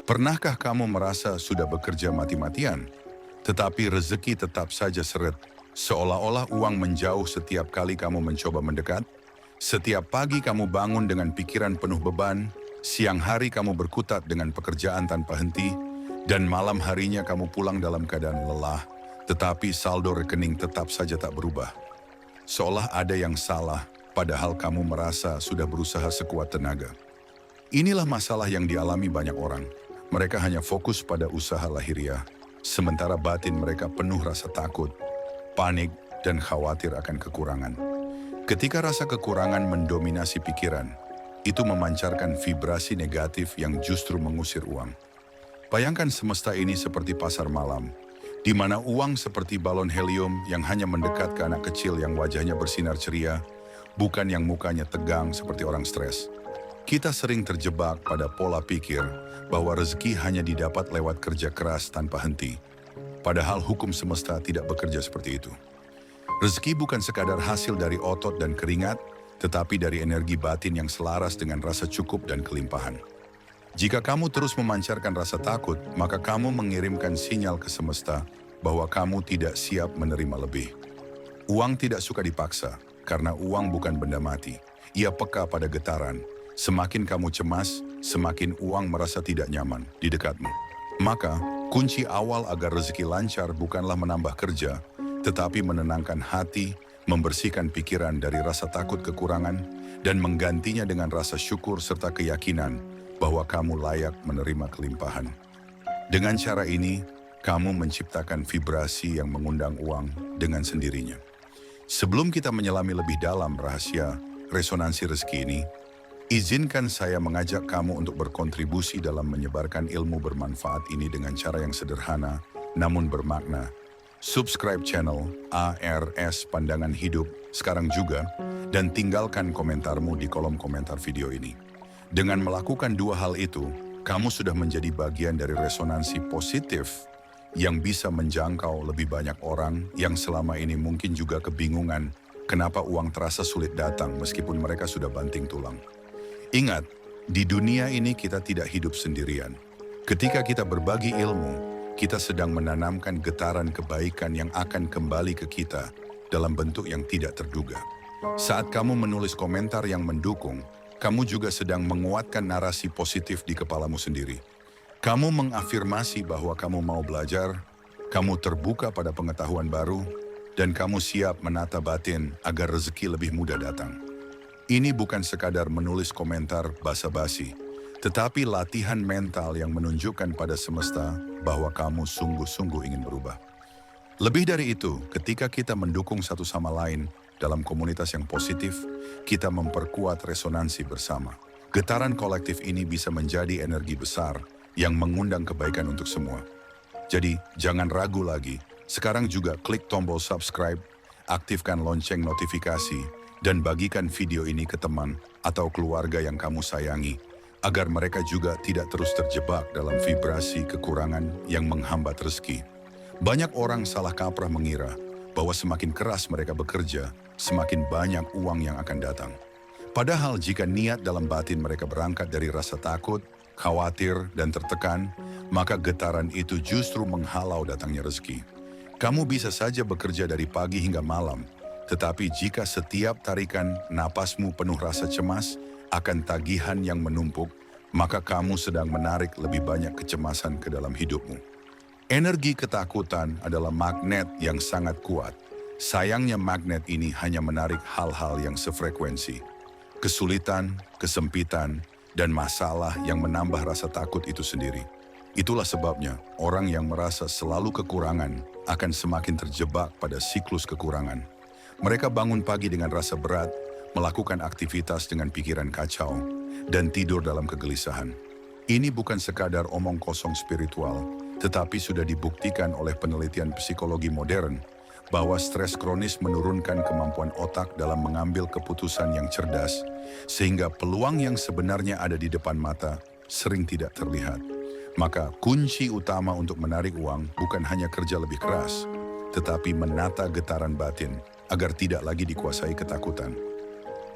Pernahkah kamu merasa sudah bekerja mati-matian, tetapi rezeki tetap saja seret, seolah-olah uang menjauh setiap kali kamu mencoba mendekat? Setiap pagi kamu bangun dengan pikiran penuh beban, siang hari kamu berkutat dengan pekerjaan tanpa henti, dan malam harinya kamu pulang dalam keadaan lelah, tetapi saldo rekening tetap saja tak berubah. Seolah ada yang salah, padahal kamu merasa sudah berusaha sekuat tenaga. Inilah masalah yang dialami banyak orang. Mereka hanya fokus pada usaha lahiriah, sementara batin mereka penuh rasa takut, panik, dan khawatir akan kekurangan. Ketika rasa kekurangan mendominasi pikiran, itu memancarkan vibrasi negatif yang justru mengusir uang. Bayangkan semesta ini seperti pasar malam, di mana uang seperti balon helium yang hanya mendekat ke anak kecil yang wajahnya bersinar ceria, bukan yang mukanya tegang seperti orang stres. Kita sering terjebak pada pola pikir bahwa rezeki hanya didapat lewat kerja keras tanpa henti. Padahal hukum semesta tidak bekerja seperti itu. Rezeki bukan sekadar hasil dari otot dan keringat, tetapi dari energi batin yang selaras dengan rasa cukup dan kelimpahan. Jika kamu terus memancarkan rasa takut, maka kamu mengirimkan sinyal ke semesta bahwa kamu tidak siap menerima lebih. Uang tidak suka dipaksa, karena uang bukan benda mati. Ia peka pada getaran. Semakin kamu cemas, semakin uang merasa tidak nyaman di dekatmu. Maka, kunci awal agar rezeki lancar bukanlah menambah kerja, tetapi menenangkan hati, membersihkan pikiran dari rasa takut kekurangan, dan menggantinya dengan rasa syukur serta keyakinan bahwa kamu layak menerima kelimpahan. Dengan cara ini, kamu menciptakan vibrasi yang mengundang uang dengan sendirinya. Sebelum kita menyelami lebih dalam rahasia resonansi rezeki ini, izinkan saya mengajak kamu untuk berkontribusi dalam menyebarkan ilmu bermanfaat ini dengan cara yang sederhana, namun bermakna. Subscribe channel ARS Pandangan Hidup sekarang juga, dan tinggalkan komentarmu di kolom komentar video ini. Dengan melakukan dua hal itu, kamu sudah menjadi bagian dari resonansi positif yang bisa menjangkau lebih banyak orang yang selama ini mungkin juga kebingungan kenapa uang terasa sulit datang meskipun mereka sudah banting tulang. Ingat, di dunia ini kita tidak hidup sendirian. Ketika kita berbagi ilmu, kita sedang menanamkan getaran kebaikan yang akan kembali ke kita dalam bentuk yang tidak terduga. Saat kamu menulis komentar yang mendukung, kamu juga sedang menguatkan narasi positif di kepalamu sendiri. Kamu mengafirmasi bahwa kamu mau belajar, kamu terbuka pada pengetahuan baru, dan kamu siap menata batin agar rezeki lebih mudah datang. Ini bukan sekadar menulis komentar basa-basi, tetapi latihan mental yang menunjukkan pada semesta bahwa kamu sungguh-sungguh ingin berubah. Lebih dari itu, ketika kita mendukung satu sama lain dalam komunitas yang positif, kita memperkuat resonansi bersama. Getaran kolektif ini bisa menjadi energi besar yang mengundang kebaikan untuk semua. Jadi, jangan ragu lagi. Sekarang juga klik tombol subscribe, aktifkan lonceng notifikasi, dan bagikan video ini ke teman atau keluarga yang kamu sayangi, agar mereka juga tidak terus terjebak dalam vibrasi kekurangan yang menghambat rezeki. Banyak orang salah kaprah mengira bahwa semakin keras mereka bekerja, semakin banyak uang yang akan datang. Padahal jika niat dalam batin mereka berangkat dari rasa takut, khawatir, dan tertekan, maka getaran itu justru menghalau datangnya rezeki. Kamu bisa saja bekerja dari pagi hingga malam, tetapi jika setiap tarikan napasmu penuh rasa cemas akan tagihan yang menumpuk, maka kamu sedang menarik lebih banyak kecemasan ke dalam hidupmu. Energi ketakutan adalah magnet yang sangat kuat. Sayangnya magnet ini hanya menarik hal-hal yang sefrekuensi. Kesulitan, kesempitan, dan masalah yang menambah rasa takut itu sendiri. Itulah sebabnya orang yang merasa selalu kekurangan akan semakin terjebak pada siklus kekurangan. Mereka bangun pagi dengan rasa berat, melakukan aktivitas dengan pikiran kacau, dan tidur dalam kegelisahan. Ini bukan sekadar omong kosong spiritual, tetapi sudah dibuktikan oleh penelitian psikologi modern bahwa stres kronis menurunkan kemampuan otak dalam mengambil keputusan yang cerdas, sehingga peluang yang sebenarnya ada di depan mata sering tidak terlihat. Maka kunci utama untuk menarik uang bukan hanya kerja lebih keras, tetapi menata getaran batin agar tidak lagi dikuasai ketakutan.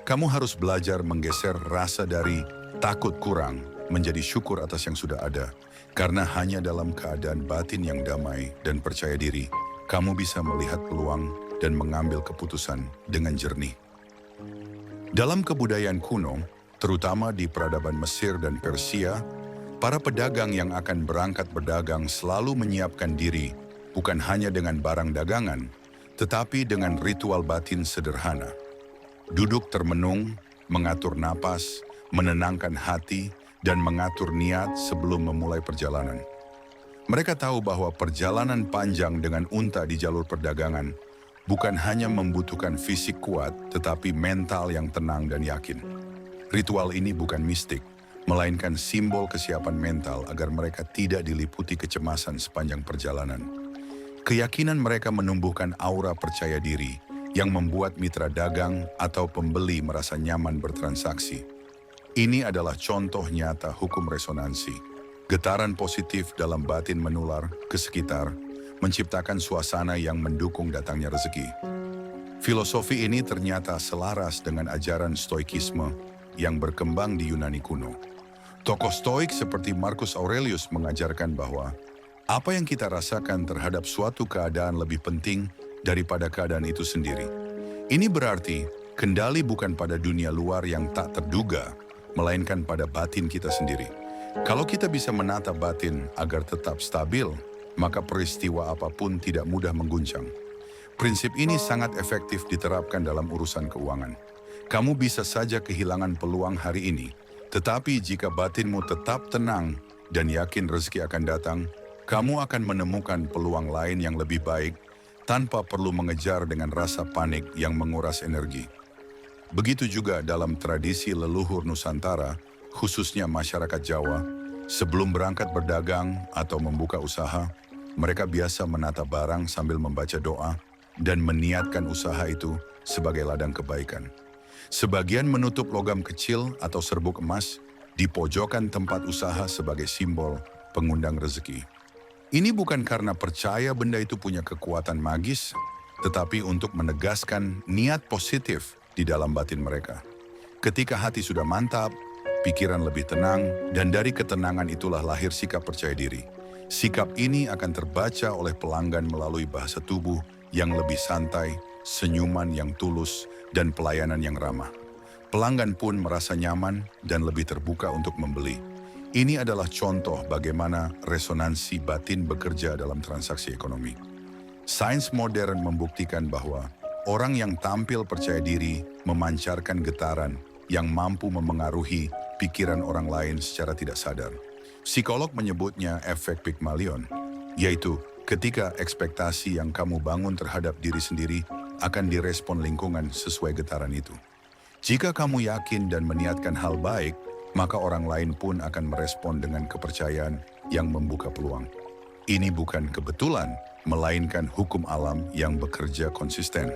Kamu harus belajar menggeser rasa dari takut kurang menjadi syukur atas yang sudah ada. Karena hanya dalam keadaan batin yang damai dan percaya diri, kamu bisa melihat peluang dan mengambil keputusan dengan jernih. Dalam kebudayaan kuno, terutama di peradaban Mesir dan Persia, para pedagang yang akan berangkat berdagang selalu menyiapkan diri bukan hanya dengan barang dagangan, tetapi dengan ritual batin sederhana. Duduk termenung, mengatur napas, menenangkan hati, dan mengatur niat sebelum memulai perjalanan. Mereka tahu bahwa perjalanan panjang dengan unta di jalur perdagangan bukan hanya membutuhkan fisik kuat, tetapi mental yang tenang dan yakin. Ritual ini bukan mistik, melainkan simbol kesiapan mental agar mereka tidak diliputi kecemasan sepanjang perjalanan. Keyakinan mereka menumbuhkan aura percaya diri yang membuat mitra dagang atau pembeli merasa nyaman bertransaksi. Ini adalah contoh nyata hukum resonansi. Getaran positif dalam batin menular ke sekitar, menciptakan suasana yang mendukung datangnya rezeki. Filosofi ini ternyata selaras dengan ajaran stoikisme yang berkembang di Yunani kuno. Tokoh stoik seperti Marcus Aurelius mengajarkan bahwa apa yang kita rasakan terhadap suatu keadaan lebih penting daripada keadaan itu sendiri. Ini berarti kendali bukan pada dunia luar yang tak terduga, melainkan pada batin kita sendiri. Kalau kita bisa menata batin agar tetap stabil, maka peristiwa apapun tidak mudah mengguncang. Prinsip ini sangat efektif diterapkan dalam urusan keuangan. Kamu bisa saja kehilangan peluang hari ini, tetapi jika batinmu tetap tenang dan yakin rezeki akan datang, kamu akan menemukan peluang lain yang lebih baik tanpa perlu mengejar dengan rasa panik yang menguras energi. Begitu juga dalam tradisi leluhur Nusantara, khususnya masyarakat Jawa, sebelum berangkat berdagang atau membuka usaha, mereka biasa menata barang sambil membaca doa dan meniatkan usaha itu sebagai ladang kebaikan. Sebagian menutup logam kecil atau serbuk emas di pojokan tempat usaha sebagai simbol pengundang rezeki. Ini bukan karena percaya benda itu punya kekuatan magis, tetapi untuk menegaskan niat positif di dalam batin mereka. Ketika hati sudah mantap, pikiran lebih tenang, dan dari ketenangan itulah lahir sikap percaya diri. Sikap ini akan terbaca oleh pelanggan melalui bahasa tubuh yang lebih santai, senyuman yang tulus, dan pelayanan yang ramah. Pelanggan pun merasa nyaman dan lebih terbuka untuk membeli. Ini adalah contoh bagaimana resonansi batin bekerja dalam transaksi ekonomi. Sains modern membuktikan bahwa orang yang tampil percaya diri memancarkan getaran yang mampu memengaruhi pikiran orang lain secara tidak sadar. Psikolog menyebutnya efek Pygmalion, yaitu ketika ekspektasi yang kamu bangun terhadap diri sendiri akan direspon lingkungan sesuai getaran itu. Jika kamu yakin dan meniatkan hal baik, maka orang lain pun akan merespon dengan kepercayaan yang membuka peluang. Ini bukan kebetulan, melainkan hukum alam yang bekerja konsisten.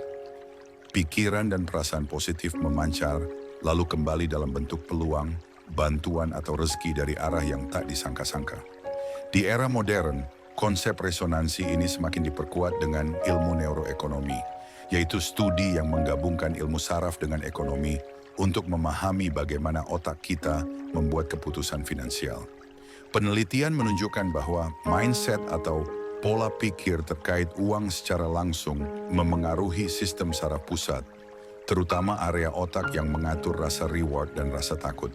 Pikiran dan perasaan positif memancar, lalu kembali dalam bentuk peluang, bantuan atau rezeki dari arah yang tak disangka-sangka. Di era modern, konsep resonansi ini semakin diperkuat dengan ilmu neuroekonomi, yaitu studi yang menggabungkan ilmu saraf dengan ekonomi untuk memahami bagaimana otak kita membuat keputusan finansial. Penelitian menunjukkan bahwa mindset atau pola pikir terkait uang secara langsung memengaruhi sistem saraf pusat, terutama area otak yang mengatur rasa reward dan rasa takut.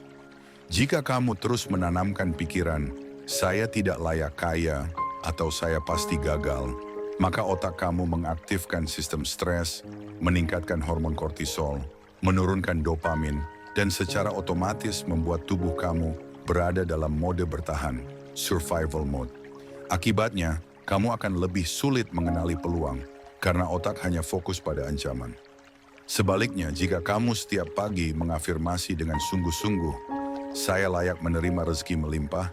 Jika kamu terus menanamkan pikiran, saya tidak layak kaya atau saya pasti gagal, maka otak kamu mengaktifkan sistem stres, meningkatkan hormon kortisol, menurunkan dopamin, dan secara otomatis membuat tubuh kamu berada dalam mode bertahan, survival mode. Akibatnya, kamu akan lebih sulit mengenali peluang karena otak hanya fokus pada ancaman. Sebaliknya, jika kamu setiap pagi mengafirmasi dengan sungguh-sungguh, saya layak menerima rezeki melimpah,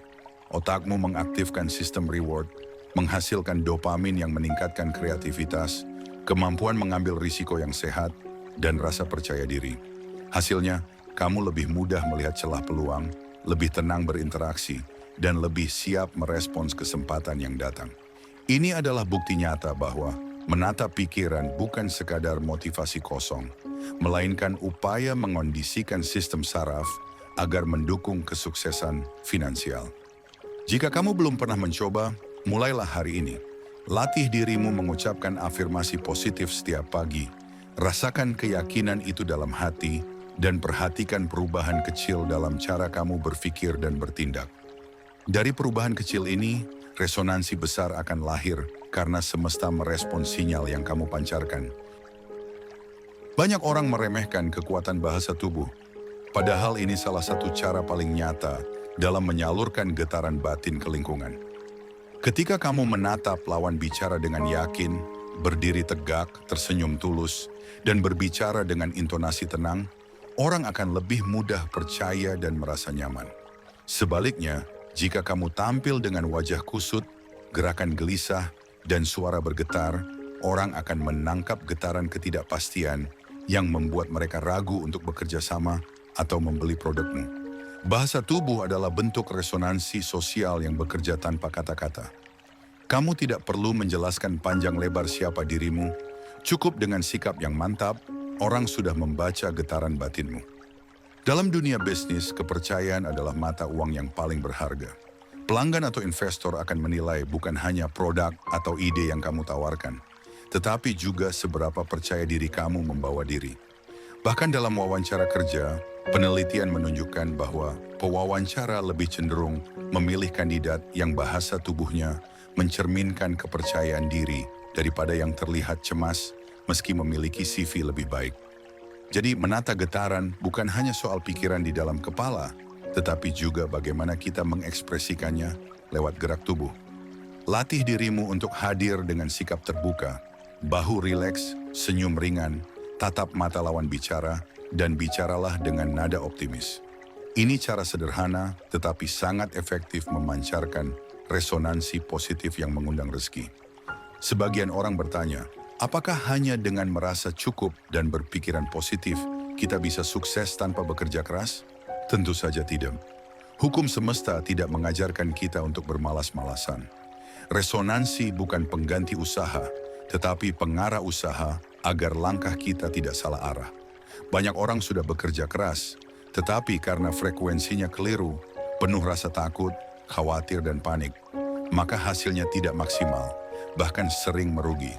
otakmu mengaktifkan sistem reward, menghasilkan dopamin yang meningkatkan kreativitas, kemampuan mengambil risiko yang sehat, dan rasa percaya diri. Hasilnya, kamu lebih mudah melihat celah peluang, lebih tenang berinteraksi, dan lebih siap merespons kesempatan yang datang. Ini adalah bukti nyata bahwa menata pikiran bukan sekadar motivasi kosong, melainkan upaya mengondisikan sistem saraf agar mendukung kesuksesan finansial. Jika kamu belum pernah mencoba, mulailah hari ini. Latih dirimu mengucapkan afirmasi positif setiap pagi. Rasakan keyakinan itu dalam hati dan perhatikan perubahan kecil dalam cara kamu berpikir dan bertindak. Dari perubahan kecil ini, resonansi besar akan lahir karena semesta merespon sinyal yang kamu pancarkan. Banyak orang meremehkan kekuatan bahasa tubuh, padahal ini salah satu cara paling nyata dalam menyalurkan getaran batin ke lingkungan. Ketika kamu menatap lawan bicara dengan yakin, berdiri tegak, tersenyum tulus, dan berbicara dengan intonasi tenang, orang akan lebih mudah percaya dan merasa nyaman. Sebaliknya, jika kamu tampil dengan wajah kusut, gerakan gelisah, dan suara bergetar, orang akan menangkap getaran ketidakpastian yang membuat mereka ragu untuk bekerja sama atau membeli produkmu. Bahasa tubuh adalah bentuk resonansi sosial yang bekerja tanpa kata-kata. Kamu tidak perlu menjelaskan panjang lebar siapa dirimu, cukup dengan sikap yang mantap, orang sudah membaca getaran batinmu. Dalam dunia bisnis, kepercayaan adalah mata uang yang paling berharga. Pelanggan atau investor akan menilai bukan hanya produk atau ide yang kamu tawarkan, tetapi juga seberapa percaya diri kamu membawa diri. Bahkan dalam wawancara kerja, penelitian menunjukkan bahwa pewawancara lebih cenderung memilih kandidat yang bahasa tubuhnya mencerminkan kepercayaan diri daripada yang terlihat cemas meski memiliki CV lebih baik. Jadi menata getaran bukan hanya soal pikiran di dalam kepala, tetapi juga bagaimana kita mengekspresikannya lewat gerak tubuh. Latih dirimu untuk hadir dengan sikap terbuka, bahu rileks, senyum ringan, tatap mata lawan bicara, dan bicaralah dengan nada optimis. Ini cara sederhana tetapi sangat efektif memancarkan resonansi positif yang mengundang rezeki. Sebagian orang bertanya, apakah hanya dengan merasa cukup dan berpikiran positif kita bisa sukses tanpa bekerja keras? Tentu saja tidak. Hukum semesta tidak mengajarkan kita untuk bermalas-malasan. Resonansi bukan pengganti usaha, tetapi pengarah usaha agar langkah kita tidak salah arah. Banyak orang sudah bekerja keras, tetapi karena frekuensinya keliru, penuh rasa takut, khawatir dan panik, maka hasilnya tidak maksimal, bahkan sering merugi.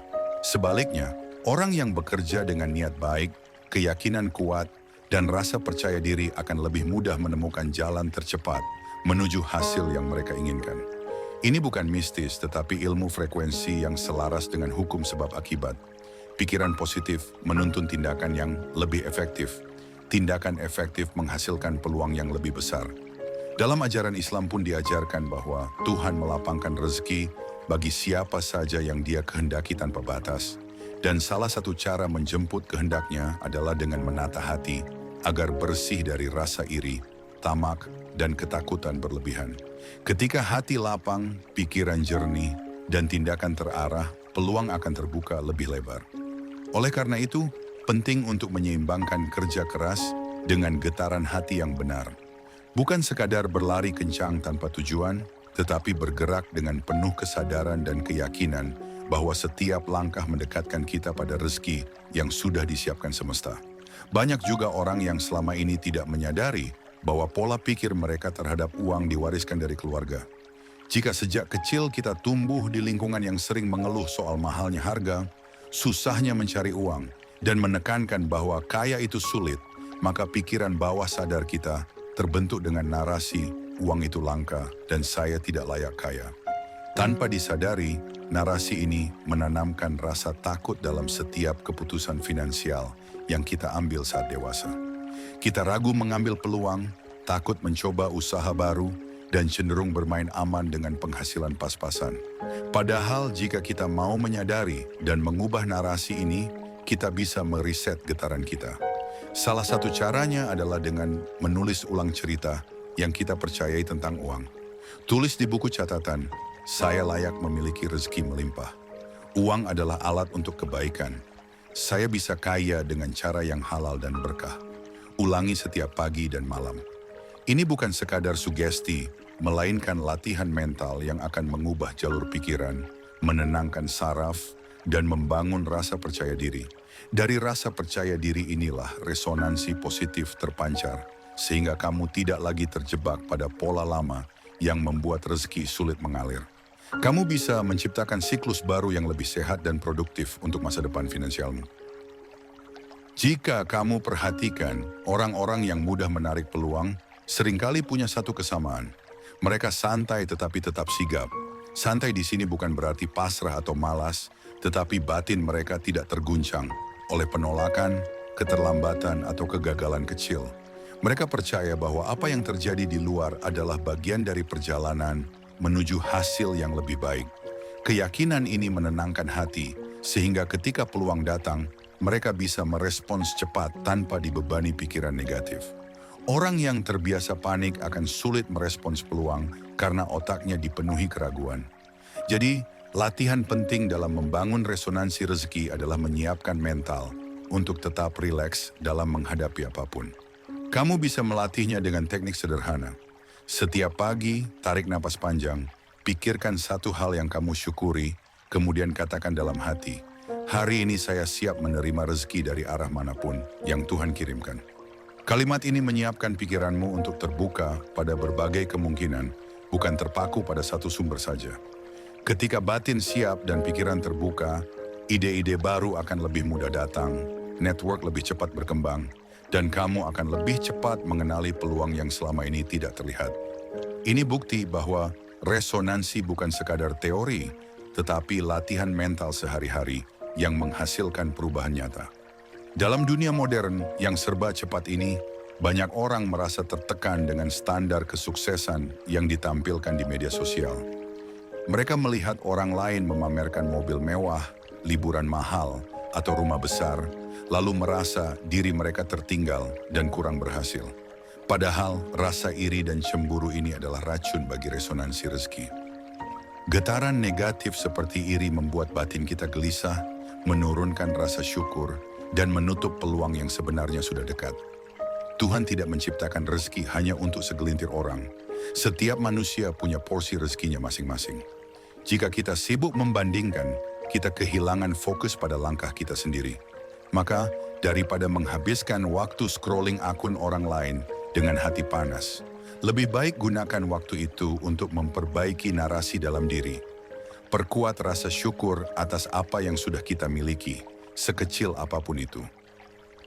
Sebaliknya, orang yang bekerja dengan niat baik, keyakinan kuat, dan rasa percaya diri akan lebih mudah menemukan jalan tercepat menuju hasil yang mereka inginkan. Ini bukan mistis, tetapi ilmu frekuensi yang selaras dengan hukum sebab akibat. Pikiran positif menuntun tindakan yang lebih efektif. Tindakan efektif menghasilkan peluang yang lebih besar. Dalam ajaran Islam pun diajarkan bahwa Tuhan melapangkan rezeki bagi siapa saja yang Dia kehendaki tanpa batas. Dan salah satu cara menjemput kehendaknya adalah dengan menata hati agar bersih dari rasa iri, tamak, dan ketakutan berlebihan. Ketika hati lapang, pikiran jernih, dan tindakan terarah, peluang akan terbuka lebih lebar. Oleh karena itu, penting untuk menyeimbangkan kerja keras dengan getaran hati yang benar. Bukan sekadar berlari kencang tanpa tujuan, tetapi bergerak dengan penuh kesadaran dan keyakinan bahwa setiap langkah mendekatkan kita pada rezeki yang sudah disiapkan semesta. Banyak juga orang yang selama ini tidak menyadari bahwa pola pikir mereka terhadap uang diwariskan dari keluarga. Jika sejak kecil kita tumbuh di lingkungan yang sering mengeluh soal mahalnya harga, susahnya mencari uang, dan menekankan bahwa kaya itu sulit, maka pikiran bawah sadar kita terbentuk dengan narasi uang itu langka dan saya tidak layak kaya. Tanpa disadari, narasi ini menanamkan rasa takut dalam setiap keputusan finansial yang kita ambil saat dewasa. Kita ragu mengambil peluang, takut mencoba usaha baru, dan cenderung bermain aman dengan penghasilan pas-pasan. Padahal jika kita mau menyadari dan mengubah narasi ini, kita bisa meriset getaran kita. Salah satu caranya adalah dengan menulis ulang cerita yang kita percayai tentang uang. Tulis di buku catatan, saya layak memiliki rezeki melimpah. Uang adalah alat untuk kebaikan. Saya bisa kaya dengan cara yang halal dan berkah. Ulangi setiap pagi dan malam. Ini bukan sekadar sugesti, melainkan latihan mental yang akan mengubah jalur pikiran, menenangkan saraf, dan membangun rasa percaya diri. Dari rasa percaya diri inilah resonansi positif terpancar, sehingga kamu tidak lagi terjebak pada pola lama yang membuat rezeki sulit mengalir. Kamu bisa menciptakan siklus baru yang lebih sehat dan produktif untuk masa depan finansialmu. Jika kamu perhatikan, orang-orang yang mudah menarik peluang seringkali punya satu kesamaan. Mereka santai tetapi tetap sigap. Santai di sini bukan berarti pasrah atau malas, tetapi batin mereka tidak terguncang oleh penolakan, keterlambatan, atau kegagalan kecil. Mereka percaya bahwa apa yang terjadi di luar adalah bagian dari perjalanan menuju hasil yang lebih baik. Keyakinan ini menenangkan hati, sehingga ketika peluang datang, mereka bisa merespons cepat tanpa dibebani pikiran negatif. Orang yang terbiasa panik akan sulit merespons peluang karena otaknya dipenuhi keraguan. Jadi, latihan penting dalam membangun resonansi rezeki adalah menyiapkan mental untuk tetap rileks dalam menghadapi apapun. Kamu bisa melatihnya dengan teknik sederhana. Setiap pagi, tarik napas panjang, pikirkan satu hal yang kamu syukuri, kemudian katakan dalam hati, "Hari ini saya siap menerima rezeki dari arah manapun yang Tuhan kirimkan." Kalimat ini menyiapkan pikiranmu untuk terbuka pada berbagai kemungkinan, bukan terpaku pada satu sumber saja. Ketika batin siap dan pikiran terbuka, ide-ide baru akan lebih mudah datang, network lebih cepat berkembang, dan kamu akan lebih cepat mengenali peluang yang selama ini tidak terlihat. Ini bukti bahwa resonansi bukan sekadar teori, tetapi latihan mental sehari-hari yang menghasilkan perubahan nyata. Dalam dunia modern yang serba cepat ini, banyak orang merasa tertekan dengan standar kesuksesan yang ditampilkan di media sosial. Mereka melihat orang lain memamerkan mobil mewah, liburan mahal, atau rumah besar, lalu merasa diri mereka tertinggal dan kurang berhasil. Padahal rasa iri dan cemburu ini adalah racun bagi resonansi rezeki. Getaran negatif seperti iri membuat batin kita gelisah, menurunkan rasa syukur, dan menutup peluang yang sebenarnya sudah dekat. Tuhan tidak menciptakan rezeki hanya untuk segelintir orang. Setiap manusia punya porsi rezekinya masing-masing. Jika kita sibuk membandingkan, kita kehilangan fokus pada langkah kita sendiri. Maka, daripada menghabiskan waktu scrolling akun orang lain dengan hati panas, lebih baik gunakan waktu itu untuk memperbaiki narasi dalam diri. Perkuat rasa syukur atas apa yang sudah kita miliki, sekecil apapun itu.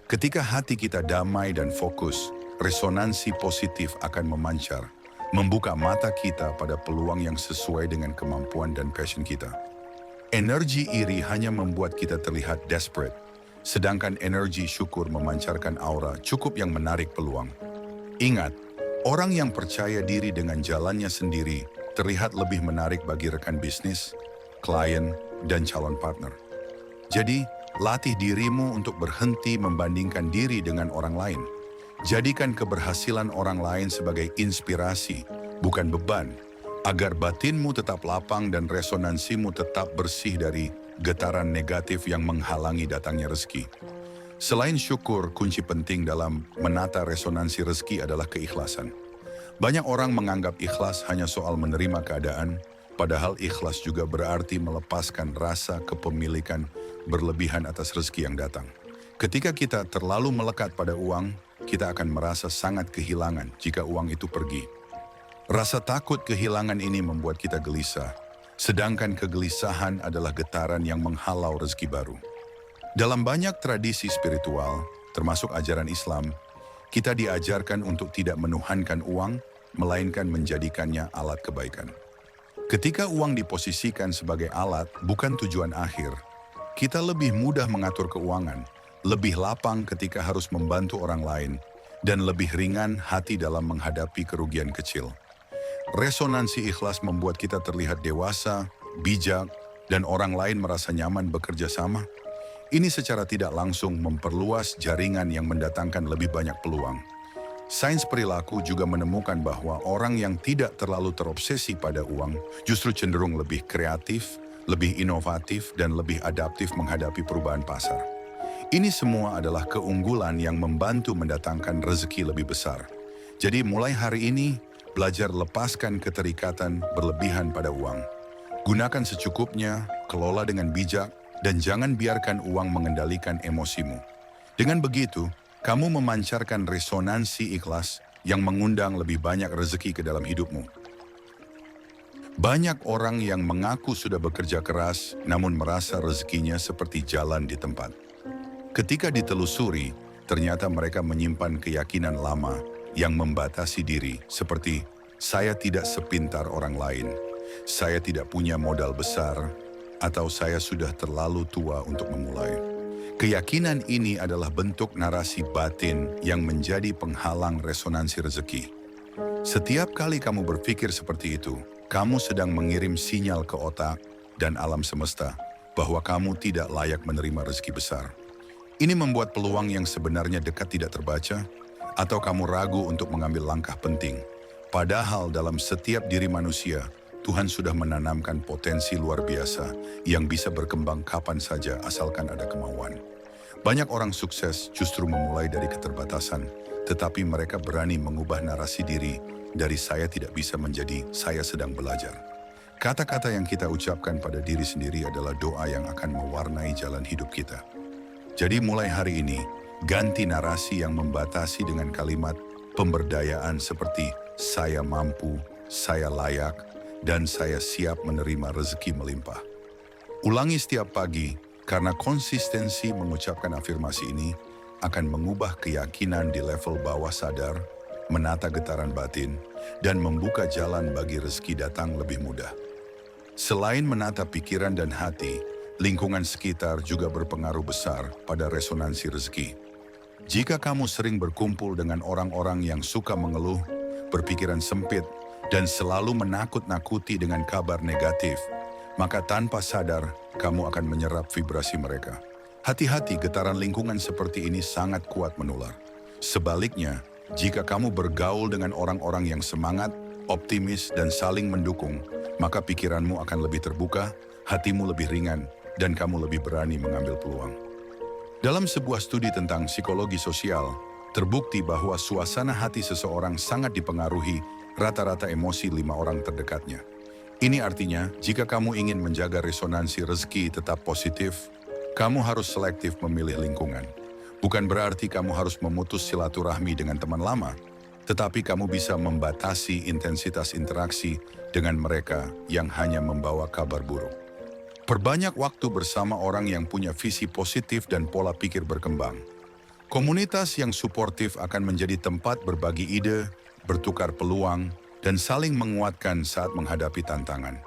Ketika hati kita damai dan fokus, resonansi positif akan memancar, membuka mata kita pada peluang yang sesuai dengan kemampuan dan passion kita. Energi iri hanya membuat kita terlihat desperate, sedangkan energi syukur memancarkan aura cukup yang menarik peluang. Ingat, orang yang percaya diri dengan jalannya sendiri terlihat lebih menarik bagi rekan bisnis, klien, dan calon partner. Jadi, latih dirimu untuk berhenti membandingkan diri dengan orang lain. Jadikan keberhasilan orang lain sebagai inspirasi, bukan beban, agar batinmu tetap lapang dan resonansimu tetap bersih dari getaran negatif yang menghalangi datangnya rezeki. Selain syukur, kunci penting dalam menata resonansi rezeki adalah keikhlasan. Banyak orang menganggap ikhlas hanya soal menerima keadaan, padahal ikhlas juga berarti melepaskan rasa kepemilikan berlebihan atas rezeki yang datang. Ketika kita terlalu melekat pada uang, kita akan merasa sangat kehilangan jika uang itu pergi. Rasa takut kehilangan ini membuat kita gelisah, sedangkan kegelisahan adalah getaran yang menghalau rezeki baru. Dalam banyak tradisi spiritual, termasuk ajaran Islam, kita diajarkan untuk tidak menuhankan uang, melainkan menjadikannya alat kebaikan. Ketika uang diposisikan sebagai alat, bukan tujuan akhir, kita lebih mudah mengatur keuangan, lebih lapang ketika harus membantu orang lain, dan lebih ringan hati dalam menghadapi kerugian kecil. Resonansi ikhlas membuat kita terlihat dewasa, bijak, dan orang lain merasa nyaman bekerja sama. Ini secara tidak langsung memperluas jaringan yang mendatangkan lebih banyak peluang. Sains perilaku juga menemukan bahwa orang yang tidak terlalu terobsesi pada uang justru cenderung lebih kreatif, lebih inovatif, dan lebih adaptif menghadapi perubahan pasar. Ini semua adalah keunggulan yang membantu mendatangkan rezeki lebih besar. Jadi mulai hari ini, belajar lepaskan keterikatan berlebihan pada uang. Gunakan secukupnya, kelola dengan bijak, dan jangan biarkan uang mengendalikan emosimu. Dengan begitu, kamu memancarkan resonansi ikhlas yang mengundang lebih banyak rezeki ke dalam hidupmu. Banyak orang yang mengaku sudah bekerja keras, namun merasa rezekinya seperti jalan di tempat. Ketika ditelusuri, ternyata mereka menyimpan keyakinan lama yang membatasi diri, seperti saya tidak sepintar orang lain, saya tidak punya modal besar, atau saya sudah terlalu tua untuk memulai. Keyakinan ini adalah bentuk narasi batin yang menjadi penghalang resonansi rezeki. Setiap kali kamu berpikir seperti itu, kamu sedang mengirim sinyal ke otak dan alam semesta bahwa kamu tidak layak menerima rezeki besar. Ini membuat peluang yang sebenarnya dekat tidak terbaca, atau kamu ragu untuk mengambil langkah penting. Padahal dalam setiap diri manusia, Tuhan sudah menanamkan potensi luar biasa yang bisa berkembang kapan saja asalkan ada kemauan. Banyak orang sukses justru memulai dari keterbatasan, tetapi mereka berani mengubah narasi diri dari saya tidak bisa menjadi saya sedang belajar. Kata-kata yang kita ucapkan pada diri sendiri adalah doa yang akan mewarnai jalan hidup kita. Jadi mulai hari ini, ganti narasi yang membatasi dengan kalimat pemberdayaan seperti saya mampu, saya layak, dan saya siap menerima rezeki melimpah. Ulangi setiap pagi, karena konsistensi mengucapkan afirmasi ini akan mengubah keyakinan di level bawah sadar, menata getaran batin, dan membuka jalan bagi rezeki datang lebih mudah. Selain menata pikiran dan hati, lingkungan sekitar juga berpengaruh besar pada resonansi rezeki. Jika kamu sering berkumpul dengan orang-orang yang suka mengeluh, berpikiran sempit, dan selalu menakut-nakuti dengan kabar negatif, maka tanpa sadar kamu akan menyerap vibrasi mereka. Hati-hati, getaran lingkungan seperti ini sangat kuat menular. Sebaliknya, jika kamu bergaul dengan orang-orang yang semangat, optimis, dan saling mendukung, maka pikiranmu akan lebih terbuka, hatimu lebih ringan, dan kamu lebih berani mengambil peluang. Dalam sebuah studi tentang psikologi sosial, terbukti bahwa suasana hati seseorang sangat dipengaruhi rata-rata emosi 5 orang terdekatnya. Ini artinya, jika kamu ingin menjaga resonansi rezeki tetap positif, kamu harus selektif memilih lingkungan. Bukan berarti kamu harus memutus silaturahmi dengan teman lama, tetapi kamu bisa membatasi intensitas interaksi dengan mereka yang hanya membawa kabar buruk. Perbanyak waktu bersama orang yang punya visi positif dan pola pikir berkembang. Komunitas yang suportif akan menjadi tempat berbagi ide, bertukar peluang, dan saling menguatkan saat menghadapi tantangan.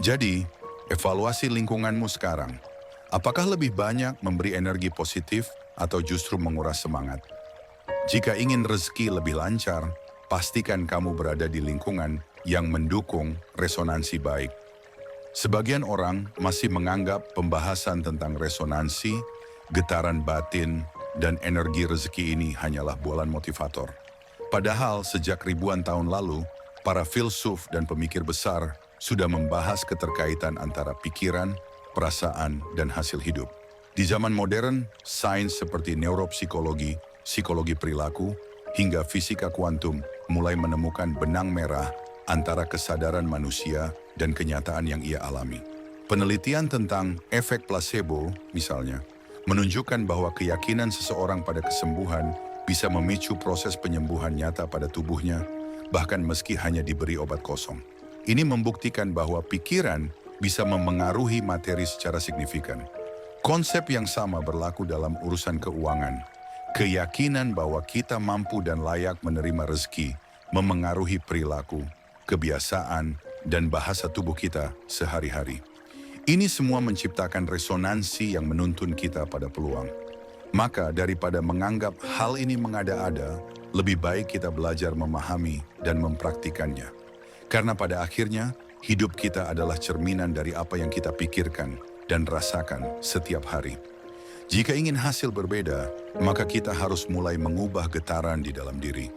Jadi, evaluasi lingkunganmu sekarang. Apakah lebih banyak memberi energi positif atau justru menguras semangat? Jika ingin rezeki lebih lancar, pastikan kamu berada di lingkungan yang mendukung resonansi baik. Sebagian orang masih menganggap pembahasan tentang resonansi, getaran batin, dan energi rezeki ini hanyalah bualan motivator. Padahal sejak ribuan tahun lalu, para filsuf dan pemikir besar sudah membahas keterkaitan antara pikiran, perasaan, dan hasil hidup. Di zaman modern, sains seperti neuropsikologi, psikologi perilaku, hingga fisika kuantum mulai menemukan benang merah antara kesadaran manusia dan kenyataan yang ia alami. Penelitian tentang efek placebo, misalnya, menunjukkan bahwa keyakinan seseorang pada kesembuhan bisa memicu proses penyembuhan nyata pada tubuhnya, bahkan meski hanya diberi obat kosong. Ini membuktikan bahwa pikiran bisa memengaruhi materi secara signifikan. Konsep yang sama berlaku dalam urusan keuangan. Keyakinan bahwa kita mampu dan layak menerima rezeki memengaruhi perilaku, kebiasaan, dan bahasa tubuh kita sehari-hari. Ini semua menciptakan resonansi yang menuntun kita pada peluang. Maka daripada menganggap hal ini mengada-ada, lebih baik kita belajar memahami dan mempraktikannya. Karena pada akhirnya, hidup kita adalah cerminan dari apa yang kita pikirkan dan rasakan setiap hari. Jika ingin hasil berbeda, maka kita harus mulai mengubah getaran di dalam diri.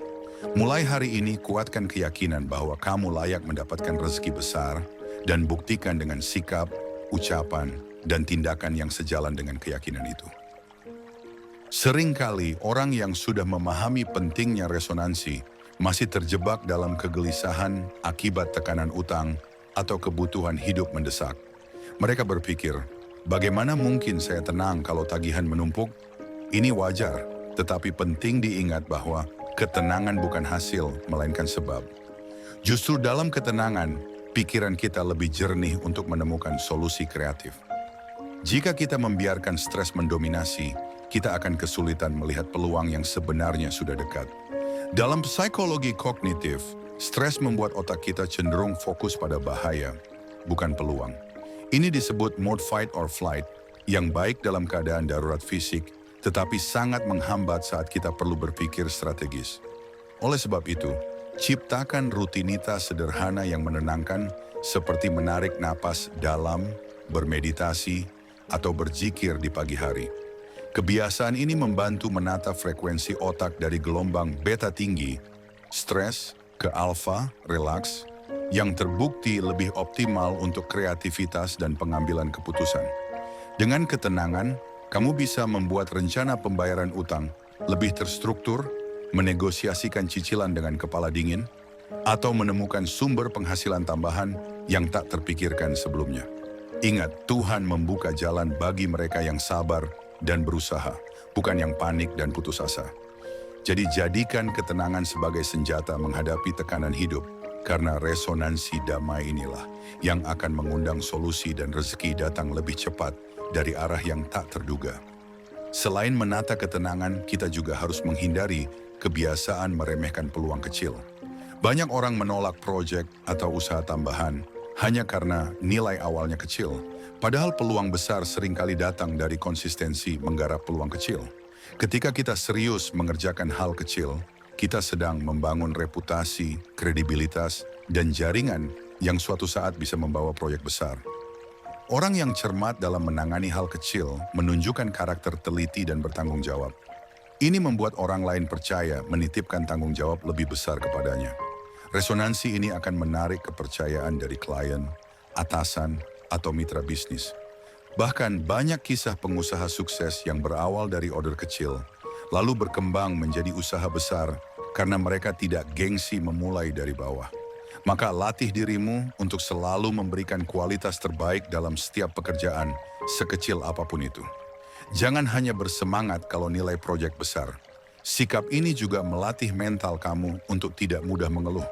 Mulai hari ini, kuatkan keyakinan bahwa kamu layak mendapatkan rezeki besar dan buktikan dengan sikap, ucapan, dan tindakan yang sejalan dengan keyakinan itu. Seringkali orang yang sudah memahami pentingnya resonansi masih terjebak dalam kegelisahan akibat tekanan utang atau kebutuhan hidup mendesak. Mereka berpikir, bagaimana mungkin saya tenang kalau tagihan menumpuk? Ini wajar, tetapi penting diingat bahwa ketenangan bukan hasil, melainkan sebab. Justru dalam ketenangan, pikiran kita lebih jernih untuk menemukan solusi kreatif. Jika kita membiarkan stres mendominasi, kita akan kesulitan melihat peluang yang sebenarnya sudah dekat. Dalam psikologi kognitif, stres membuat otak kita cenderung fokus pada bahaya, bukan peluang. Ini disebut mode fight or flight, yang baik dalam keadaan darurat fisik, tetapi sangat menghambat saat kita perlu berpikir strategis. Oleh sebab itu, ciptakan rutinitas sederhana yang menenangkan, seperti menarik napas dalam, bermeditasi, atau berzikir di pagi hari. Kebiasaan ini membantu menata frekuensi otak dari gelombang beta tinggi, stres, ke alfa, relaks, yang terbukti lebih optimal untuk kreativitas dan pengambilan keputusan. Dengan ketenangan, kamu bisa membuat rencana pembayaran utang lebih terstruktur, menegosiasikan cicilan dengan kepala dingin, atau menemukan sumber penghasilan tambahan yang tak terpikirkan sebelumnya. Ingat, Tuhan membuka jalan bagi mereka yang sabar dan berusaha, bukan yang panik dan putus asa. Jadi jadikan ketenangan sebagai senjata menghadapi tekanan hidup, karena resonansi damai inilah yang akan mengundang solusi dan rezeki datang lebih cepat dari arah yang tak terduga. Selain menata ketenangan, kita juga harus menghindari kebiasaan meremehkan peluang kecil. Banyak orang menolak proyek atau usaha tambahan hanya karena nilai awalnya kecil, padahal peluang besar seringkali datang dari konsistensi menggarap peluang kecil. Ketika kita serius mengerjakan hal kecil, kita sedang membangun reputasi, kredibilitas, dan jaringan yang suatu saat bisa membawa proyek besar. Orang yang cermat dalam menangani hal kecil menunjukkan karakter teliti dan bertanggung jawab. Ini membuat orang lain percaya menitipkan tanggung jawab lebih besar kepadanya. Resonansi ini akan menarik kepercayaan dari klien, atasan, atau mitra bisnis. Bahkan banyak kisah pengusaha sukses yang berawal dari order kecil, lalu berkembang menjadi usaha besar karena mereka tidak gengsi memulai dari bawah. Maka latih dirimu untuk selalu memberikan kualitas terbaik dalam setiap pekerjaan, sekecil apapun itu. Jangan hanya bersemangat kalau nilai proyek besar. Sikap ini juga melatih mental kamu untuk tidak mudah mengeluh,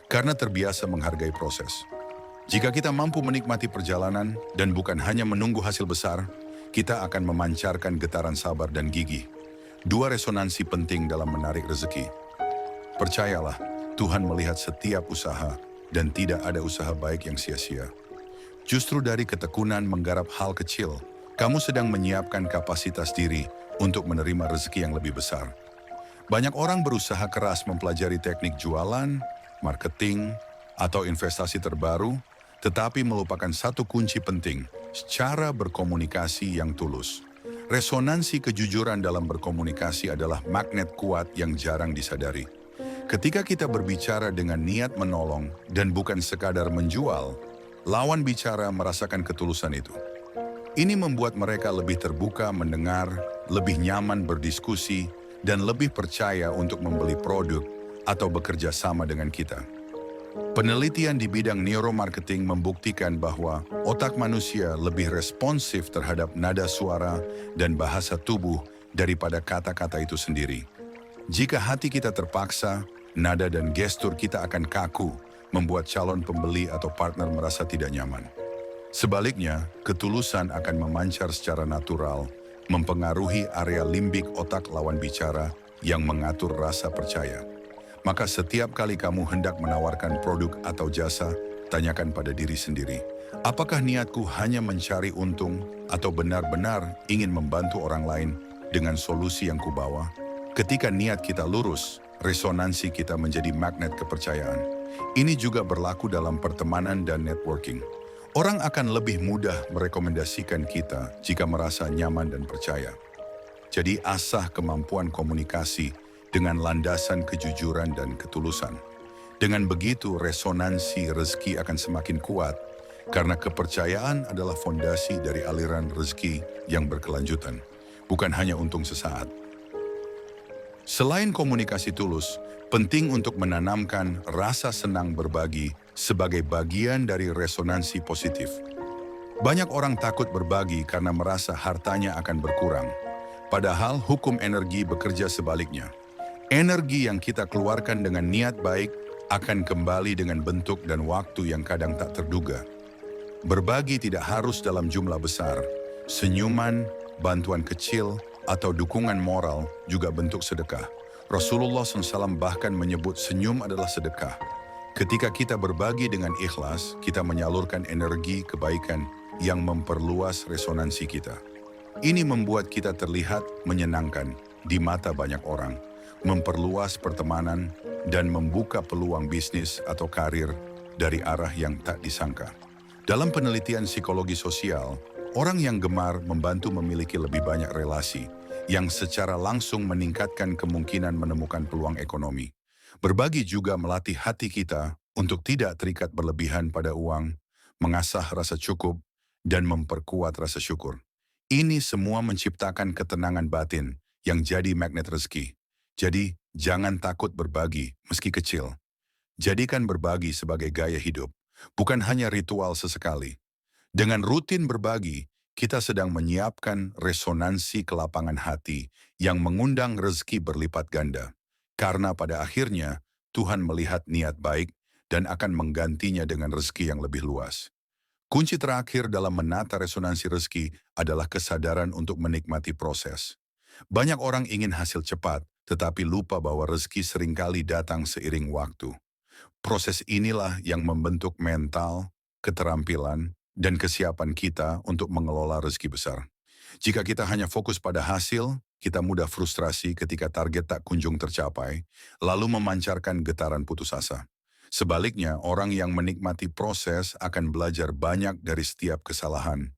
karena terbiasa menghargai proses. Jika kita mampu menikmati perjalanan dan bukan hanya menunggu hasil besar, kita akan memancarkan getaran sabar dan gigih. Dua resonansi penting dalam menarik rezeki. Percayalah, Tuhan melihat setiap usaha dan tidak ada usaha baik yang sia-sia. Justru dari ketekunan menggarap hal kecil, kamu sedang menyiapkan kapasitas diri untuk menerima rezeki yang lebih besar. Banyak orang berusaha keras mempelajari teknik jualan, marketing, atau investasi terbaru, tetapi melupakan satu kunci penting, cara berkomunikasi yang tulus. Resonansi kejujuran dalam berkomunikasi adalah magnet kuat yang jarang disadari. Ketika kita berbicara dengan niat menolong dan bukan sekadar menjual, lawan bicara merasakan ketulusan itu. Ini membuat mereka lebih terbuka mendengar, lebih nyaman berdiskusi, dan lebih percaya untuk membeli produk atau bekerja sama dengan kita. Penelitian di bidang neuromarketing membuktikan bahwa otak manusia lebih responsif terhadap nada suara dan bahasa tubuh daripada kata-kata itu sendiri. Jika hati kita terpaksa, nada dan gestur kita akan kaku, membuat calon pembeli atau partner merasa tidak nyaman. Sebaliknya, ketulusan akan memancar secara natural, mempengaruhi area limbik otak lawan bicara yang mengatur rasa percaya. Maka setiap kali kamu hendak menawarkan produk atau jasa, tanyakan pada diri sendiri, apakah niatku hanya mencari untung atau benar-benar ingin membantu orang lain dengan solusi yang kubawa? Ketika niat kita lurus, resonansi kita menjadi magnet kepercayaan. Ini juga berlaku dalam pertemanan dan networking. Orang akan lebih mudah merekomendasikan kita jika merasa nyaman dan percaya. Jadi asah kemampuan komunikasi dengan landasan kejujuran dan ketulusan. Dengan begitu, resonansi rezeki akan semakin kuat, karena kepercayaan adalah fondasi dari aliran rezeki yang berkelanjutan, bukan hanya untung sesaat. Selain komunikasi tulus, penting untuk menanamkan rasa senang berbagi sebagai bagian dari resonansi positif. Banyak orang takut berbagi karena merasa hartanya akan berkurang, padahal hukum energi bekerja sebaliknya. Energi yang kita keluarkan dengan niat baik akan kembali dengan bentuk dan waktu yang kadang tak terduga. Berbagi tidak harus dalam jumlah besar. Senyuman, bantuan kecil, atau dukungan moral juga bentuk sedekah. Rasulullah SAW bahkan menyebut senyum adalah sedekah. Ketika kita berbagi dengan ikhlas, kita menyalurkan energi kebaikan yang memperluas resonansi kita. Ini membuat kita terlihat menyenangkan di mata banyak orang, memperluas pertemanan, dan membuka peluang bisnis atau karir dari arah yang tak disangka. Dalam penelitian psikologi sosial, orang yang gemar membantu memiliki lebih banyak relasi yang secara langsung meningkatkan kemungkinan menemukan peluang ekonomi. Berbagi juga melatih hati kita untuk tidak terikat berlebihan pada uang, mengasah rasa cukup, dan memperkuat rasa syukur. Ini semua menciptakan ketenangan batin yang jadi magnet rezeki. Jadi, jangan takut berbagi meski kecil. Jadikan berbagi sebagai gaya hidup, bukan hanya ritual sesekali. Dengan rutin berbagi, kita sedang menyiapkan resonansi kelapangan hati yang mengundang rezeki berlipat ganda. Karena pada akhirnya, Tuhan melihat niat baik dan akan menggantinya dengan rezeki yang lebih luas. Kunci terakhir dalam menata resonansi rezeki adalah kesadaran untuk menikmati proses. Banyak orang ingin hasil cepat, tetapi lupa bahwa rezeki seringkali datang seiring waktu. Proses inilah yang membentuk mental, keterampilan, dan kesiapan kita untuk mengelola rezeki besar. Jika kita hanya fokus pada hasil, kita mudah frustrasi ketika target tak kunjung tercapai, lalu memancarkan getaran putus asa. Sebaliknya, orang yang menikmati proses akan belajar banyak dari setiap kesalahan,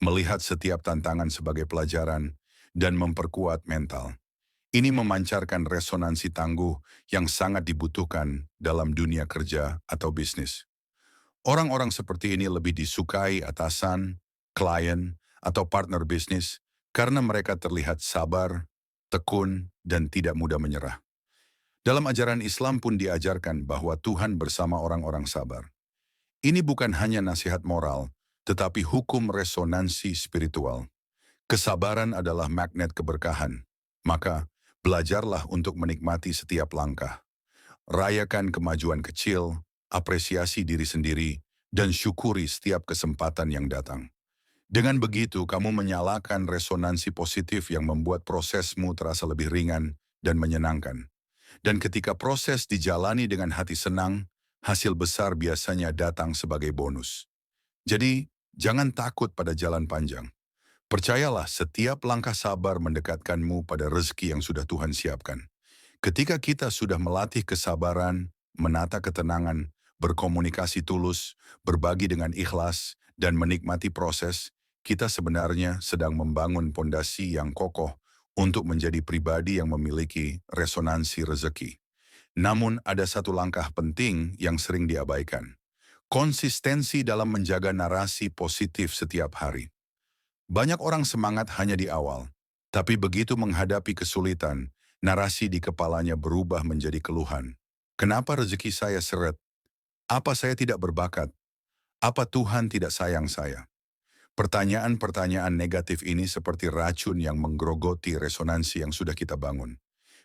melihat setiap tantangan sebagai pelajaran, dan memperkuat mental. Ini memancarkan resonansi tangguh yang sangat dibutuhkan dalam dunia kerja atau bisnis. Orang-orang seperti ini lebih disukai atasan, klien, atau partner bisnis karena mereka terlihat sabar, tekun, dan tidak mudah menyerah. Dalam ajaran Islam pun diajarkan bahwa Tuhan bersama orang-orang sabar. Ini bukan hanya nasihat moral, tetapi hukum resonansi spiritual. Kesabaran adalah magnet keberkahan. Maka, belajarlah untuk menikmati setiap langkah. Rayakan kemajuan kecil, apresiasi diri sendiri, dan syukuri setiap kesempatan yang datang. Dengan begitu, kamu menyalakan resonansi positif yang membuat prosesmu terasa lebih ringan dan menyenangkan. Dan ketika proses dijalani dengan hati senang, hasil besar biasanya datang sebagai bonus. Jadi, jangan takut pada jalan panjang. Percayalah, setiap langkah sabar mendekatkanmu pada rezeki yang sudah Tuhan siapkan. Ketika kita sudah melatih kesabaran, menata ketenangan, berkomunikasi tulus, berbagi dengan ikhlas, dan menikmati proses, kita sebenarnya sedang membangun pondasi yang kokoh untuk menjadi pribadi yang memiliki resonansi rezeki. Namun ada satu langkah penting yang sering diabaikan. Konsistensi dalam menjaga narasi positif setiap hari. Banyak orang semangat hanya di awal, tapi begitu menghadapi kesulitan, narasi di kepalanya berubah menjadi keluhan. Kenapa rezeki saya seret? Apa saya tidak berbakat? Apa Tuhan tidak sayang saya? Pertanyaan-pertanyaan negatif ini seperti racun yang menggerogoti resonansi yang sudah kita bangun.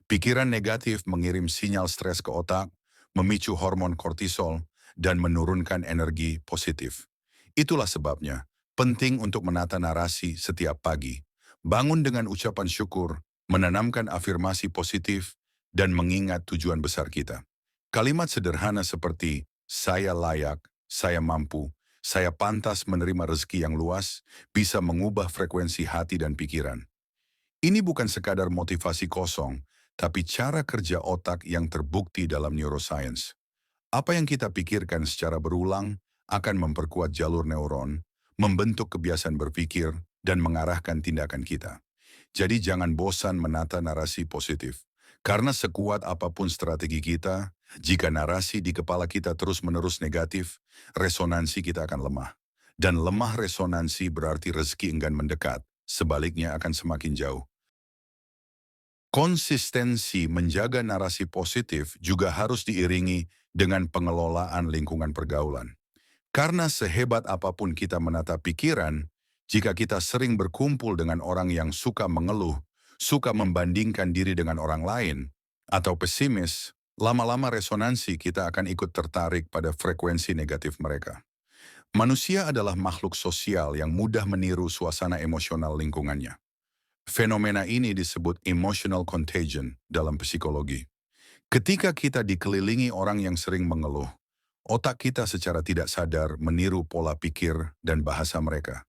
Pikiran negatif mengirim sinyal stres ke otak, memicu hormon kortisol, dan menurunkan energi positif. Itulah sebabnya, penting untuk menata narasi setiap pagi. Bangun dengan ucapan syukur, menanamkan afirmasi positif, dan mengingat tujuan besar kita. Kalimat sederhana seperti, saya layak, saya mampu, saya pantas menerima rezeki yang luas, bisa mengubah frekuensi hati dan pikiran. Ini bukan sekadar motivasi kosong, tapi cara kerja otak yang terbukti dalam neuroscience. Apa yang kita pikirkan secara berulang akan memperkuat jalur neuron, membentuk kebiasaan berpikir, dan mengarahkan tindakan kita. Jadi jangan bosan menata narasi positif. Karena sekuat apapun strategi kita, jika narasi di kepala kita terus-menerus negatif, resonansi kita akan lemah. Dan lemah resonansi berarti rezeki enggan mendekat, sebaliknya akan semakin jauh. Konsistensi menjaga narasi positif juga harus diiringi dengan pengelolaan lingkungan pergaulan. Karena sehebat apapun kita menata pikiran, jika kita sering berkumpul dengan orang yang suka mengeluh, suka membandingkan diri dengan orang lain, atau pesimis, Lama-lama resonansi kita akan ikut tertarik pada frekuensi negatif mereka. Manusia adalah makhluk sosial yang mudah meniru suasana emosional lingkungannya. Fenomena ini disebut emotional contagion dalam psikologi. Ketika kita dikelilingi orang yang sering mengeluh, otak kita secara tidak sadar meniru pola pikir dan bahasa mereka.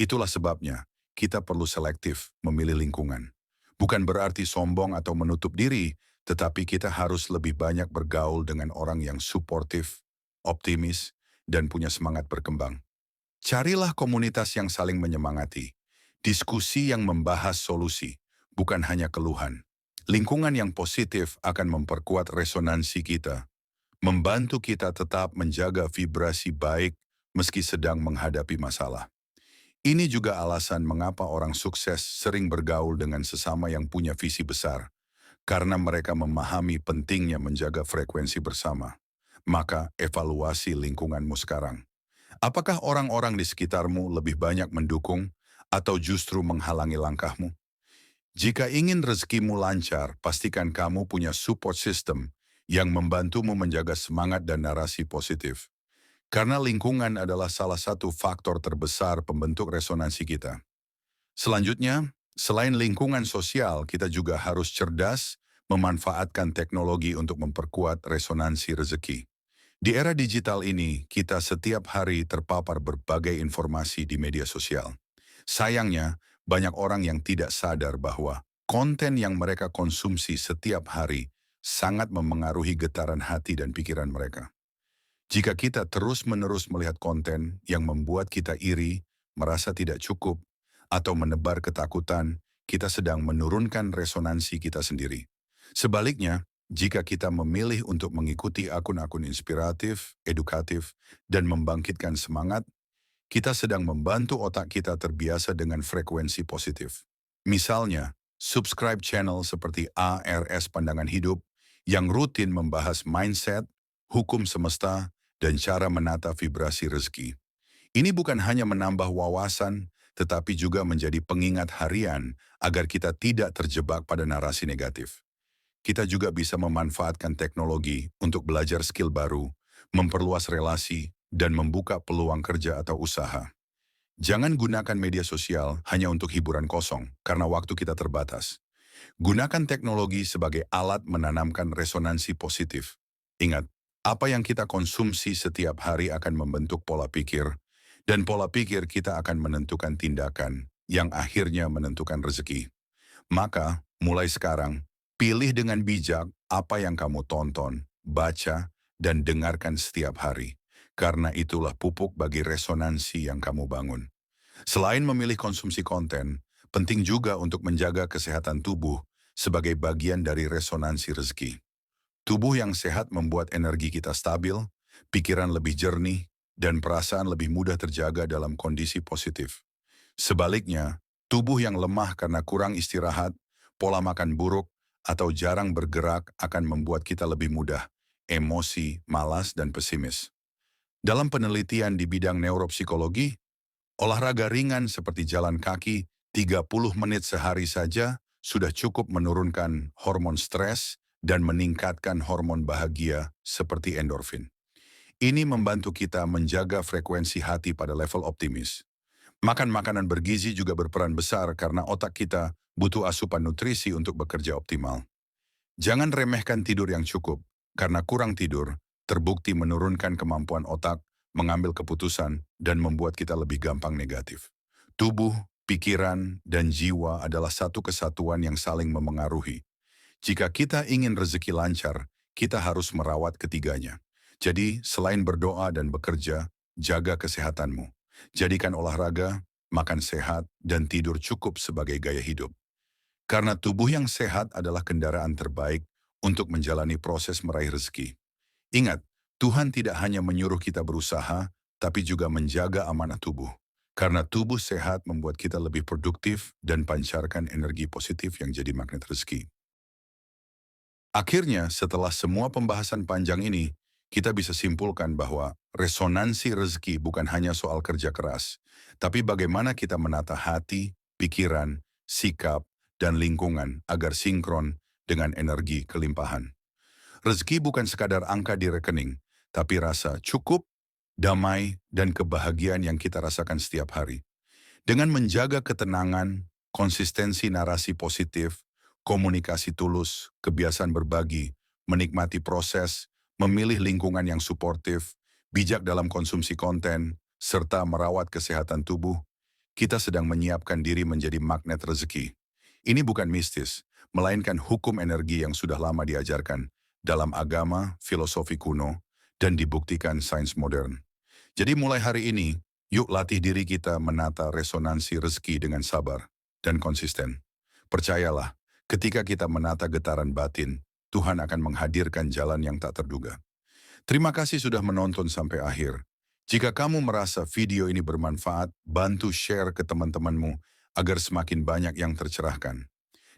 Itulah sebabnya kita perlu selektif memilih lingkungan. Bukan berarti sombong atau menutup diri, tetapi kita harus lebih banyak bergaul dengan orang yang suportif, optimis, dan punya semangat berkembang. Carilah komunitas yang saling menyemangati, diskusi yang membahas solusi, bukan hanya keluhan. Lingkungan yang positif akan memperkuat resonansi kita, membantu kita tetap menjaga vibrasi baik meski sedang menghadapi masalah. Ini juga alasan mengapa orang sukses sering bergaul dengan sesama yang punya visi besar, karena mereka memahami pentingnya menjaga frekuensi bersama. Maka evaluasi lingkunganmu sekarang. Apakah orang-orang di sekitarmu lebih banyak mendukung atau justru menghalangi langkahmu? Jika ingin rezekimu lancar, pastikan kamu punya support system yang membantumu menjaga semangat dan narasi positif. Karena lingkungan adalah salah satu faktor terbesar pembentuk resonansi kita. Selanjutnya, selain lingkungan sosial, kita juga harus cerdas memanfaatkan teknologi untuk memperkuat resonansi rezeki. Di era digital ini, kita setiap hari terpapar berbagai informasi di media sosial. Sayangnya, banyak orang yang tidak sadar bahwa konten yang mereka konsumsi setiap hari sangat memengaruhi getaran hati dan pikiran mereka. Jika kita terus-menerus melihat konten yang membuat kita iri, merasa tidak cukup, atau menebar ketakutan, kita sedang menurunkan resonansi kita sendiri. Sebaliknya, jika kita memilih untuk mengikuti akun-akun inspiratif, edukatif, dan membangkitkan semangat, kita sedang membantu otak kita terbiasa dengan frekuensi positif. Misalnya, subscribe channel seperti ARS Pandangan Hidup yang rutin membahas mindset, hukum semesta, dan cara menata vibrasi rezeki. Ini bukan hanya menambah wawasan, tetapi juga menjadi pengingat harian agar kita tidak terjebak pada narasi negatif. Kita juga bisa memanfaatkan teknologi untuk belajar skill baru, memperluas relasi, dan membuka peluang kerja atau usaha. Jangan gunakan media sosial hanya untuk hiburan kosong, karena waktu kita terbatas. Gunakan teknologi sebagai alat menanamkan resonansi positif. Ingat, apa yang kita konsumsi setiap hari akan membentuk pola pikir, dan pola pikir kita akan menentukan tindakan yang akhirnya menentukan rezeki. Maka, mulai sekarang, pilih dengan bijak apa yang kamu tonton, baca, dan dengarkan setiap hari. Karena itulah pupuk bagi resonansi yang kamu bangun. Selain memilih konsumsi konten, penting juga untuk menjaga kesehatan tubuh sebagai bagian dari resonansi rezeki. Tubuh yang sehat membuat energi kita stabil, pikiran lebih jernih, dan perasaan lebih mudah terjaga dalam kondisi positif. Sebaliknya, tubuh yang lemah karena kurang istirahat, pola makan buruk, atau jarang bergerak akan membuat kita lebih mudah emosi, malas, dan pesimis. Dalam penelitian di bidang neuropsikologi, olahraga ringan seperti jalan kaki 30 menit sehari saja sudah cukup menurunkan hormon stres dan meningkatkan hormon bahagia seperti endorfin. Ini membantu kita menjaga frekuensi hati pada level optimis. Makan makanan bergizi juga berperan besar karena otak kita butuh asupan nutrisi untuk bekerja optimal. Jangan remehkan tidur yang cukup, karena kurang tidur terbukti menurunkan kemampuan otak mengambil keputusan dan membuat kita lebih gampang negatif. Tubuh, pikiran, dan jiwa adalah satu kesatuan yang saling memengaruhi. Jika kita ingin rezeki lancar, kita harus merawat ketiganya. Jadi, selain berdoa dan bekerja, jaga kesehatanmu. Jadikan olahraga, makan sehat, dan tidur cukup sebagai gaya hidup. Karena tubuh yang sehat adalah kendaraan terbaik untuk menjalani proses meraih rezeki. Ingat, Tuhan tidak hanya menyuruh kita berusaha, tapi juga menjaga amanah tubuh. Karena tubuh sehat membuat kita lebih produktif dan pancarkan energi positif yang jadi magnet rezeki. Akhirnya, setelah semua pembahasan panjang ini, kita bisa simpulkan bahwa resonansi rezeki bukan hanya soal kerja keras, tapi bagaimana kita menata hati, pikiran, sikap, dan lingkungan agar sinkron dengan energi kelimpahan. Rezeki bukan sekadar angka di rekening, tapi rasa cukup, damai, dan kebahagiaan yang kita rasakan setiap hari. Dengan menjaga ketenangan, konsistensi narasi positif, komunikasi tulus, kebiasaan berbagi, menikmati proses, memilih lingkungan yang suportif, bijak dalam konsumsi konten, serta merawat kesehatan tubuh, kita sedang menyiapkan diri menjadi magnet rezeki. Ini bukan mistis, melainkan hukum energi yang sudah lama diajarkan dalam agama, filosofi kuno, dan dibuktikan sains modern. Jadi mulai hari ini, yuk latih diri kita menata resonansi rezeki dengan sabar dan konsisten. Percayalah, ketika kita menata getaran batin, Tuhan akan menghadirkan jalan yang tak terduga. Terima kasih sudah menonton sampai akhir. Jika kamu merasa video ini bermanfaat, bantu share ke teman-temanmu agar semakin banyak yang tercerahkan.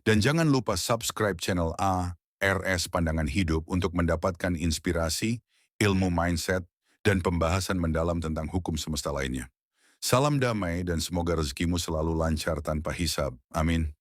Dan jangan lupa subscribe channel ARS Pandangan Hidup untuk mendapatkan inspirasi, ilmu mindset, dan pembahasan mendalam tentang hukum semesta lainnya. Salam damai dan semoga rezekimu selalu lancar tanpa hisab. Amin.